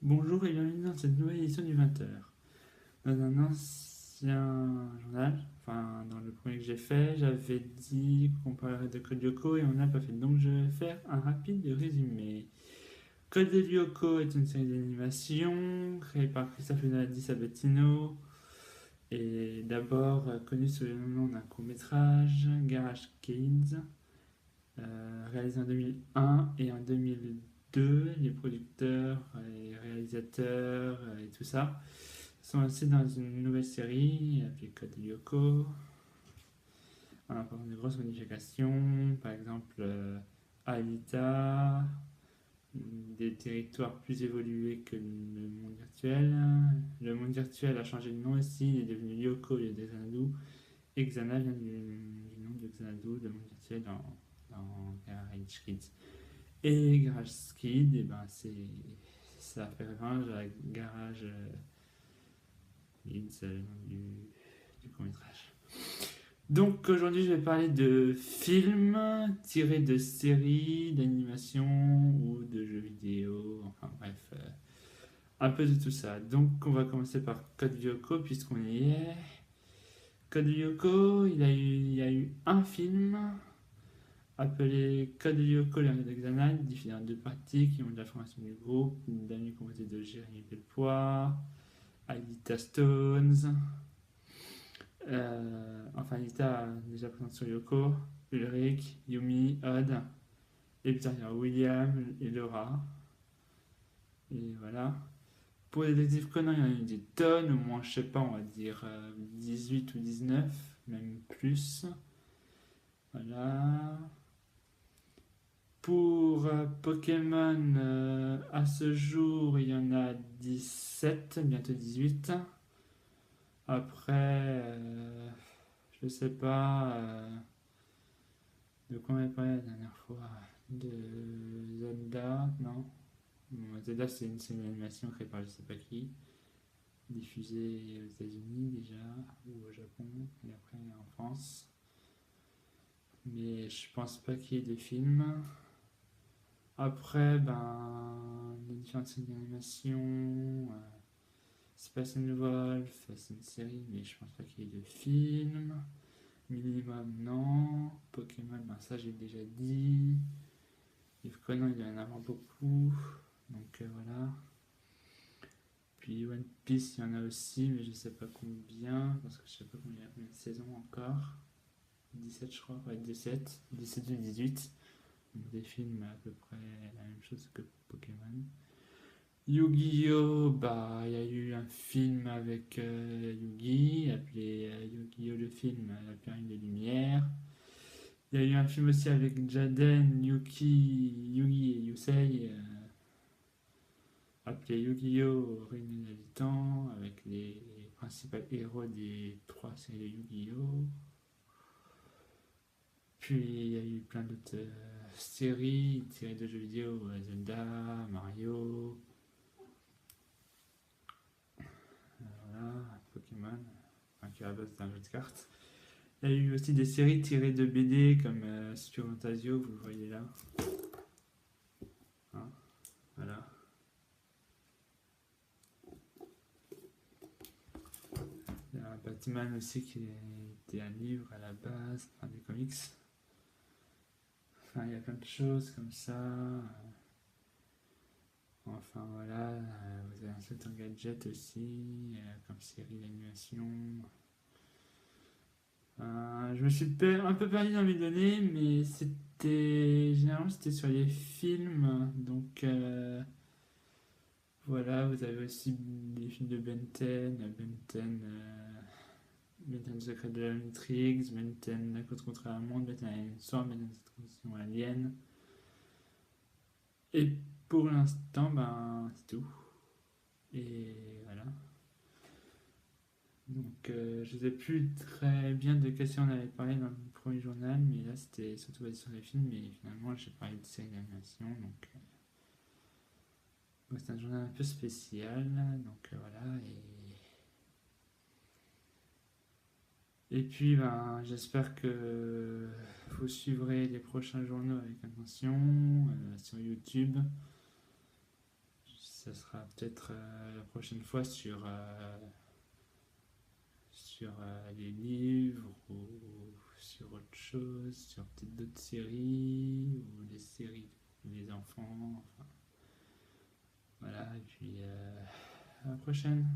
Bonjour et bienvenue dans cette nouvelle édition du 20h. Dans un ancien journal, enfin dans le premier que j'ai fait, j'avais dit qu'on parlerait de Code Lyoko et on n'a pas fait. Donc je vais faire un rapide résumé. Code Lyoko est une série d'animation créée par Christophe Leonardi Sabatino et d'abord connue sous le nom d'un court-métrage, Garage Kids, réalisé en 2001 et en 2002. Les producteurs, les réalisateurs et tout ça sont lancés dans une nouvelle série appelée Code Lyoko, en apportant de grosses modifications, par exemple Alita, des territoires plus évolués que le monde virtuel. Le monde virtuel a changé de nom aussi, il est devenu Lyoko au lieu de Xanadu, et Xana vient du nom de Xanadu, le monde virtuel dans Garage Kids. Et Garage Skid, et ben ça fait référence à Garage Kids, le nom du court-métrage. Donc aujourd'hui, je vais parler de films tirés de séries, d'animations ou de jeux vidéo, enfin bref, un peu de tout ça. Donc on va commencer par Code Lyoko puisqu'on y est. Code Lyoko, il y a eu un film appelé Code Lyoko, l'Armée d'Exanine, diffusé en deux parties qui ont de la formation du groupe, d'amis composés de Jérémy Belpois, Alita Stones, enfin Alita déjà présente sur Yoko, Ulrich, Yumi, Odd, et puis il y a William et Laura. Et voilà. Pour les détectives Conan, il y en a eu des tonnes, au moins, je sais pas, on va dire 18 ou 19, même plus. Voilà. Pour Pokémon, à ce jour, il y en a 17, bientôt 18. Après, je sais pas de quoi on avait parlé la dernière fois. De Zelda, non? Bon, Zelda, c'est une série d'animation créée par je sais pas qui, diffusée aux États-Unis déjà, ou au Japon, et après en France. Mais je pense pas qu'il y ait de film. Après, les différentes séries d'animation, Space and Wolf, c'est une série, mais je pense pas qu'il y ait de film. Minimum, non. Pokémon, ça j'ai déjà dit. Yves Conan, il y en a vraiment beaucoup. Donc voilà. Puis One Piece, il y en a aussi, mais je sais pas combien, parce que je sais pas combien de saisons encore. 17 je crois, ouais 17 ou 18. Donc des films à peu près la même chose que Pokémon. Yu-Gi-Oh! Il y a eu un film avec Yugi, appelé Yu-Gi-Oh! Le film, La période des Lumières. Il y a eu un film aussi avec Jaden, Yugi et Yusei, appelé Yu-Gi-Oh! Réunion d'habitants, avec les principaux héros des trois séries de Yu-Gi-Oh! Puis il y a eu plein d'autres séries tirées de jeux vidéo, Zelda, Mario, voilà, Pokémon, enfin, qui est à la base d'un jeu de cartes. Il y a eu aussi des séries tirées de BD comme Studio Fantasio, vous le voyez là. Hein, voilà. Il y a Batman aussi qui était un livre à la base, enfin des comics. Enfin, il y a plein de choses comme ça. Enfin voilà, vous avez un certain gadget aussi, comme série d'animation. Je me suis un peu perdu dans mes données, mais généralement c'était sur les films, donc voilà, vous avez aussi des films de Ben 10, Ben 10 Secret de la Matrix, Ben 10 La Côte contre la Monde, Ben 10 Alien Storm, Ben 10 Expedition Alien. Et pour l'instant, c'est tout. Et voilà. Donc je ne sais plus très bien de quelle série on avait parlé dans le premier journal, mais là c'était surtout basé sur les films, mais finalement j'ai parlé de séries d'animation, donc c'est un journal un peu spécial, donc voilà. Et puis j'espère que vous suivrez les prochains journaux avec attention sur YouTube. ça sera peut-être la prochaine fois sur les livres ou sur autre chose, sur peut-être d'autres séries ou des séries pour les enfants. Enfin, voilà, et puis à la prochaine.